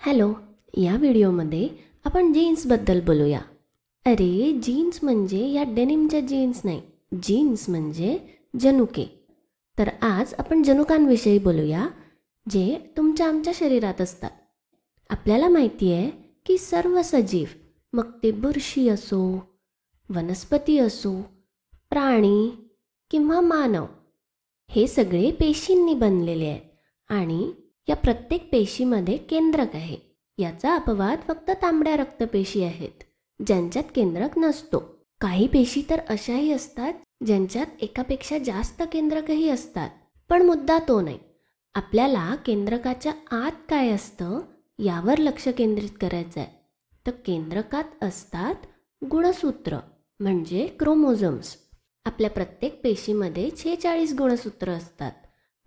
Hello, या व्हिडिओमध्ये आपण जीन्सबद्दल बोलूया. अरे, जीन्स म्हणजे या डेनिमच्या जीन्स नाही, जीन्स म्हणजे जनुके. तर आज आपण जनुकांविषयी बोलूया, जे तुमच्या आमच्या शरीरात असतात. आपल्याला माहिती आहे की सर्व सजीव, मग ते बुरशी असो, वनस्पती असो, प्राणी किंवा मानव, हे सगळे पेशींनी बनलेले आहेत आणि या प्रत्येक पेशीमध्ये केंद्रक आहे. याचा अपवाद फक्त तांबड्या रक्तपेशी आहेत, ज्यांच्यात केंद्रक नसतो. काही पेशी तर अशाही असतात ज्यांच्यात एकापेक्षा जास्त केंद्रकही असतात. पण मुद्दा तो नाही. आपल्याला केंद्रकाच्या आत काय असतं यावर लक्ष केंद्रित करायचं आहे. तर केंद्रकात असतात गुणसूत्र म्हणजे क्रोमोझोम्स. आपल्या प्रत्येक पेशीमध्ये 46 गुणसूत्र असतात,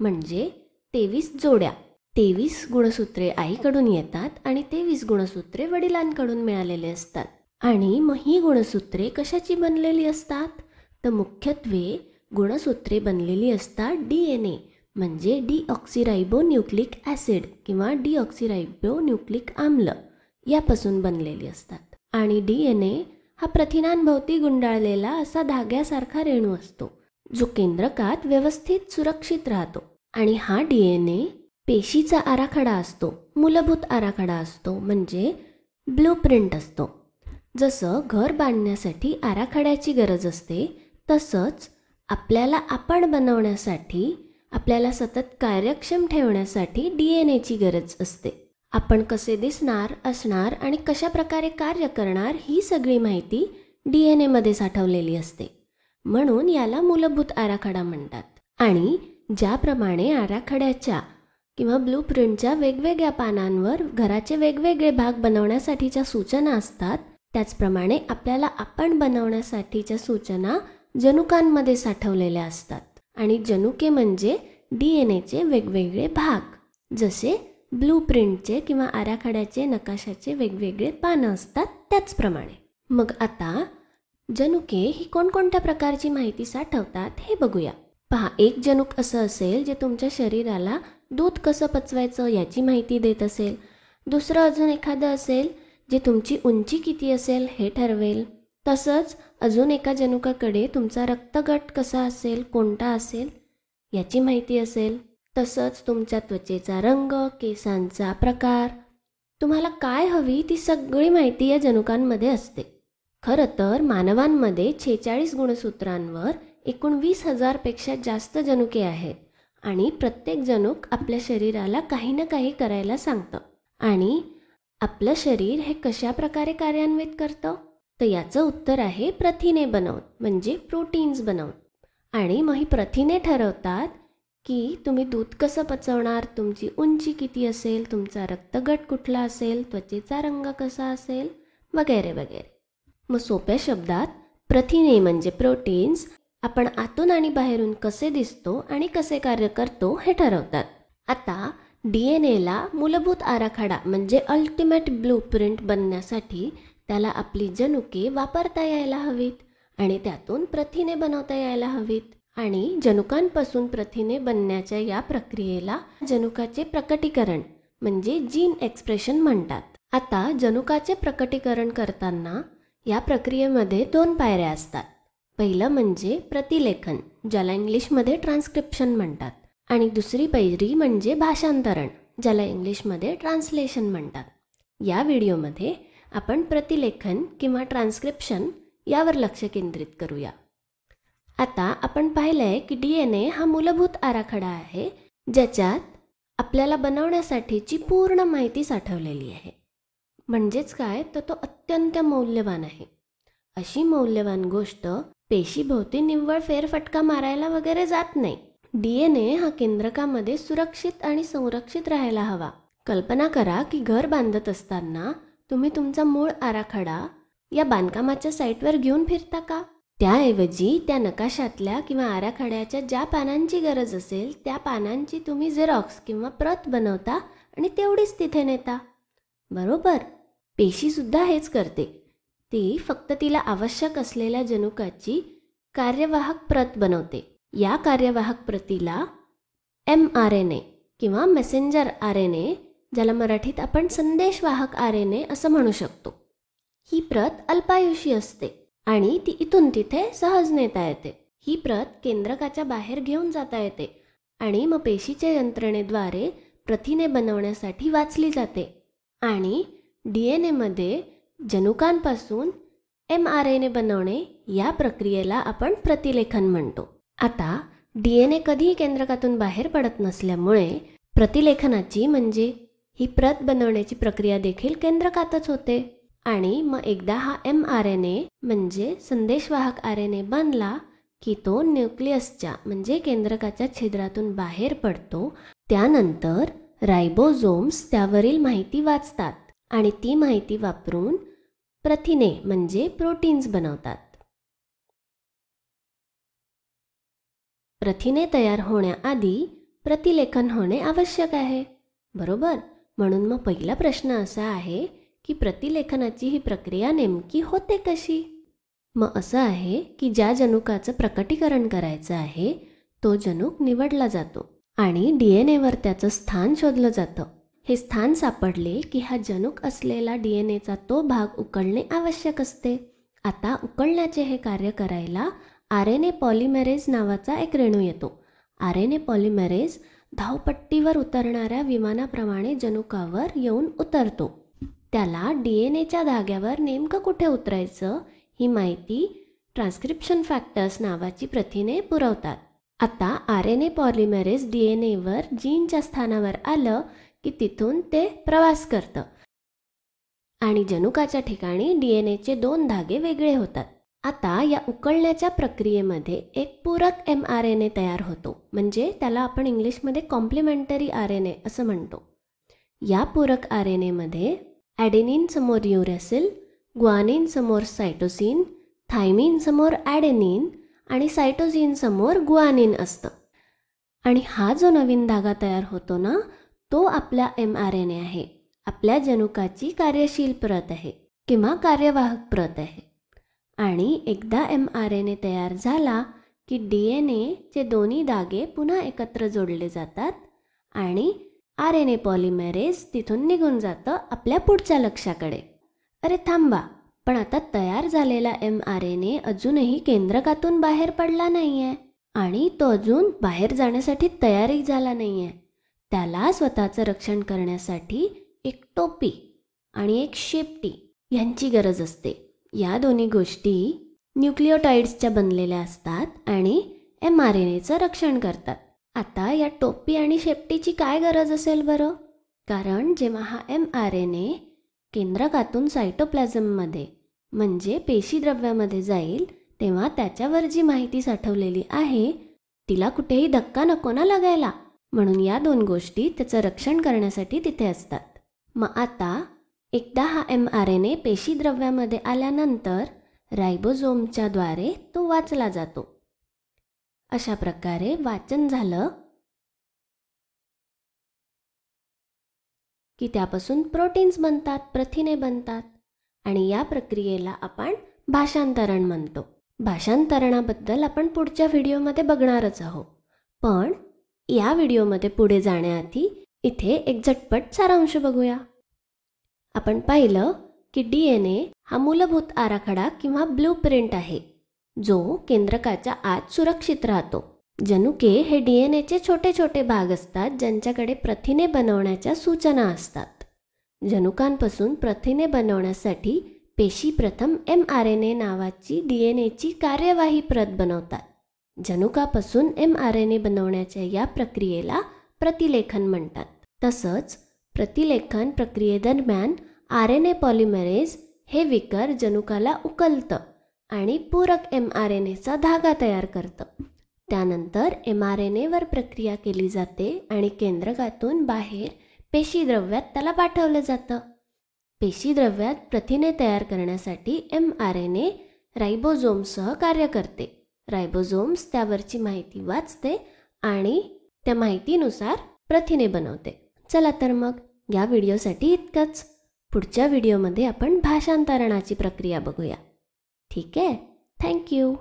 म्हणजे 23 जोड्या. 23 गुणसूत्रे आईकडून येतात आणि 23 गुणसूत्रे वडिलांकडून मिळालेले असतात. आणि मग ही गुणसूत्रे कशाची बनलेली असतात? तर मुख्यत्वे गुणसूत्रे बनलेली असतात DNA म्हणजे डीऑक्सिरायबोन्यूक्लिक ॲसिड किंवा डीऑक्सिरायबोन्यूक्लिक आम्ल यापासून बनलेली असतात. आणि DNA हा प्रथिनांभोवती गुंडाळलेला असा धाग्यासारखा रेणू असतो, जो केंद्रकात व्यवस्थित सुरक्षित राहतो. आणि हा DNA पेशीचा आराखडा असतो, मूलभूत आराखडा असतो, म्हणजे ब्लूप्रिंट असतो. जसं घर बांधण्यासाठी आराखड्याची गरज असते, तसंच आपल्याला आपण बनवण्यासाठी, आपल्याला सतत कार्यक्षम ठेवण्यासाठी DNAची गरज असते. आपण कसे दिसणार, असणार आणि कशा प्रकारे कार्य करणार ही सगळी माहिती DNAमध्ये साठवलेली असते. म्हणून याला मूलभूत आराखडा म्हणतात. आणि ज्याप्रमाणे आराखड्याच्या किंवा ब्लूप्रिंटच्या वेगवेगळ्या पानांवर घराचे वेगवेगळे भाग बनवण्यासाठीच्या सूचना असतात, त्याचप्रमाणे आपल्याला आपण बनवण्यासाठीच्या सूचना जनुकांमध्ये साठवलेल्या असतात. आणि जनुके म्हणजे DNAचे वेगवेगळे भाग, जसे ब्लूप्रिंटचे किंवा आराखड्याचे नकाशाचे वेगवेगळे पानं असतात त्याचप्रमाणे. मग आता जनुके ही कोणकोणत्या प्रकारची माहिती साठवतात हे बघूया. पहा, एक जनुक असं असेल जे तुमच्या शरीराला दूध कसं पचवायचं याची माहिती देत असेल. दुसरं अजून एखादं असेल जे तुमची उंची किती असेल हे ठरवेल. तसंच अजून एका जनुकाकडे तुमचा रक्तगट कसा असेल, कोणता असेल याची माहिती असेल. तसंच तुमच्या त्वचेचा रंग, केसांचा प्रकार, तुम्हाला काय हवी ती सगळी माहिती या जनुकांमध्ये असते. खरं तर मानवांमध्ये 46 गुणसूत्रांवर एकूण 20,000 पेक्षा जास्त जनुके आहेत. आणि प्रत्येक जनुक आपल्या शरीराला काही ना काही करायला सांगतं. आणि आपलं शरीर हे कशा प्रकारे कार्यान्वित करतं? तर याचं उत्तर आहे प्रथिने बनवून, म्हणजे प्रोटीन्स बनवून. आणि मग ही प्रथिने ठरवतात की तुम्ही दूध कसं पचवणार, तुमची उंची किती असेल, तुमचा रक्तगट कुठला असेल, त्वचेचा रंग कसा असेल, वगैरे वगैरे. मग सोप्या शब्दात प्रथिने म्हणजे प्रोटीन्स आपण आतून आणि बाहेरून कसे दिसतो आणि कसे कार्य करतो हे ठरवतात. आता DNAला मूलभूत आराखडा म्हणजे अल्टिमेट ब्लूप्रिंट बनण्यासाठी त्याला आपली जनुके वापरता यायला हवीत आणि त्यातून प्रथिने बनवता यायला हवीत. आणि जनुकांपासून प्रथिने बनण्याच्या या प्रक्रियेला जनुकाचे प्रकटीकरण म्हणजे जीन एक्सप्रेशन म्हणतात. आता जनुकाचे प्रकटीकरण करताना या प्रक्रियेमध्ये 2 पायऱ्या असतात. पहिलं म्हणजे प्रतिलेखन, ज्याला इंग्लिशमध्ये ट्रान्स्क्रिप्शन म्हणतात. आणि दुसरी पायरी म्हणजे भाषांतरण, ज्याला इंग्लिशमध्ये ट्रान्सलेशन म्हणतात. या व्हिडिओमध्ये आपण प्रतिलेखन किंवा ट्रान्स्क्रिप्शन यावर लक्ष केंद्रित करूया. आता आपण पाहिलंय की DNA हा मूलभूत आराखडा आहे, ज्याच्यात आपल्याला बनवण्यासाठीची पूर्ण माहिती साठवलेली आहे. म्हणजेच काय, तर तो अत्यंत मौल्यवान आहे. अशी मौल्यवान गोष्ट पेशीभोवती निव्वळ फेरफटका मारायला वगैरे जात नाही. DNA हा केंद्रकामध्ये सुरक्षित आणि संरक्षित राहायला हवा. कल्पना करा की घर बांधत असताना तुम्ही तुमचा मूळ आराखडा या बांधकामाच्या साईटवर घेऊन फिरता का? त्याऐवजी त्या नकाशातल्या किंवा आराखड्याच्या ज्या पानांची गरज असेल त्या पानांची तुम्ही झेरॉक्स किंवा प्रत बनवता आणि तेवढीच तिथे नेता. बरोबर? पेशीसुद्धा हेच करते. ती फक्त तिला आवश्यक असलेल्या जनुकाची कार्यवाहक प्रत बनवते. या कार्यवाहक प्रतीला mRNA किंवा मेसेंजर RNA ज्याला मराठीत आपण संदेशवाहक RNA असं म्हणू शकतो. ही प्रत अल्पायुषी असते आणि ती इथून तिथे सहज नेता येते. ही प्रत केंद्रकाच्या बाहेर घेऊन जाता येते आणि मग पेशीच्या यंत्रणेद्वारे प्रथिने बनवण्यासाठी वाचली जाते. आणि DNA मध्ये जनुकांपासून mRNA बनवणे या प्रक्रियेला आपण प्रतिलेखन म्हणतो. आता DNA कधीही केंद्रकातून बाहेर पडत नसल्यामुळे प्रतिलेखनाची म्हणजे ही प्रत बनवण्याची प्रक्रिया देखील केंद्रकातच होते. आणि मग एकदा हा mRNA म्हणजे संदेशवाहक RNA बनला की तो न्यूक्लियसच्या म्हणजे केंद्रकाच्या छिद्रातून बाहेर पडतो. त्यानंतर रायबोझोम्स त्यावरील माहिती वाचतात आणि ती माहिती वापरून प्रथिने म्हणजे प्रोटीन्स बनवतात. प्रथिने तयार होण्याआधी प्रतिलेखन होणे आवश्यक आहे, बरोबर? म्हणून मग पहिला प्रश्न असा आहे की प्रतिलेखनाची ही प्रक्रिया नेमकी होते कशी? मग असं आहे की ज्या जनुकाचं प्रकटीकरण करायचं आहे तो जनुक निवडला जातो आणि DNAवर त्याचं स्थान शोधलं जातं. हे स्थान सापडले की हा जनुक असलेला DNAचा तो भाग उकळणे आवश्यक असते. आता उकळण्याचे हे कार्य करायला RNA पॉलिमेरेज नावाचा एक रेणू येतो. RNA पॉलिमेरेज धावपट्टीवर उतरणाऱ्या विमानाप्रमाणे जनुकावर येऊन उतरतो. त्याला DNAच्या धाग्यावर नेमकं कुठे उतरायचं ही माहिती ट्रान्स्क्रिप्शन फॅक्टर्स नावाची प्रथिने पुरवतात. आता RNA पॉलिमेरेज DNAवर जीनच्या स्थानावर आलं की तिथून ते प्रवास करतं आणि जनुकाच्या ठिकाणी DNAचे 2 धागे वेगळे होतात. आता या उकळण्याच्या प्रक्रियेमध्ये एक पूरक mRNA तयार होतो, म्हणजे त्याला आपण इंग्लिशमध्ये कॉम्प्लिमेंटरी RNA असं म्हणतो. या पूरक RNA मध्ये ॲडेनिन समोर युरॅसिल, ग्वानिन समोर सायटोसिन, थायमिन समोर ॲडेनिन आणि सायटोसिन समोर ग्वानिन असतं. आणि हा जो नवीन धागा तयार होतो ना तो आपला mRNA आहे. आपल्या जनुकाची कार्यशील प्रत आहे किंवा कार्यवाहक प्रत आहे. आणि एकदा mRNA तयार झाला की DNAचे दोन्ही धागे पुन्हा एकत्र जोडले जातात आणि RNA पॉलिमेरेज तिथून निघून जातं आपल्या पुढच्या लक्ष्याकडे. अरे थांबा, पण आता तयार झालेला mRNA अजूनही केंद्रकातून बाहेर पडला नाही आहे आणि तो अजून बाहेर जाण्यासाठी तयारही झाला नाही आहे. त्याला स्वतःचं रक्षण करण्यासाठी एक टोपी आणि एक शेपटी यांची गरज असते. या दोन्ही गोष्टी न्यूक्लियोटाइड्सच्या बनलेल्या असतात आणि mRNAचं रक्षण करतात. आता या टोपी आणि शेपटीची काय गरज असेल बरं? कारण जेव्हा हा mRNA केंद्रकातून सायटोप्लाझममध्ये म्हणजे पेशीद्रव्यामध्ये जाईल तेव्हा त्याच्यावर जी माहिती साठवलेली आहे तिला कुठेही धक्का नको ना लागायला, म्हणून या 2 गोष्टी त्याचं रक्षण करण्यासाठी तिथे असतात. मग आता एकदा हा mRNA पेशीद्रव्यामध्ये आल्यानंतर रायबोझोमच्या द्वारे तो वाचला जातो. अशा प्रकारे वाचन झालं की त्यापासून प्रोटीन्स बनतात, प्रथिने बनतात आणि या प्रक्रियेला आपण भाषांतरण म्हणतो. भाषांतरणाबद्दल आपण पुढच्या व्हिडिओमध्ये बघणारच आहोत. पण या व्हिडिओमध्ये पुढे जाण्याआधी इथे एक झटपट सारांश बघूया. आपण पाहिलं की DNA हा मूलभूत आराखडा किंवा ब्लूप्रिंट आहे जो केंद्रकाच्या आत सुरक्षित राहतो. जनुके हे DNAचे छोटे छोटे भाग असतात ज्यांच्याकडे प्रथिने बनवण्याच्या सूचना असतात. जनुकांपासून प्रथिने बनवण्यासाठी पेशी प्रथम mRNA नावाची DNAची कार्यवाही प्रत बनवतात. जनुकापासून mRNA बनवण्याच्या या प्रक्रियेला प्रतिलेखन म्हणतात. तसंच प्रतिलेखन प्रक्रियेदरम्यान RNA पॉलिमेरेज हे विकर जनुकाला उकलतं आणि पूरक mRNAचा धागा तयार करतं. त्यानंतर mRNAवर प्रक्रिया केली जाते आणि केंद्रकातून बाहेर पेशीद्रव्यात त्याला पाठवलं जातं. पेशीद्रव्यात प्रथिने तयार करण्यासाठी mRNA रायबोझोमसह कार्य करते. रायबोझोम्स त्यावरची माहिती वाचते आणि त्या माहितीनुसार प्रथिने बनवते. चला तर मग या व्हिडिओसाठी इतकंच. पुढच्या व्हिडिओमध्ये आपण भाषांतरणाची प्रक्रिया बघूया. ठीक आहे? थँक्यू.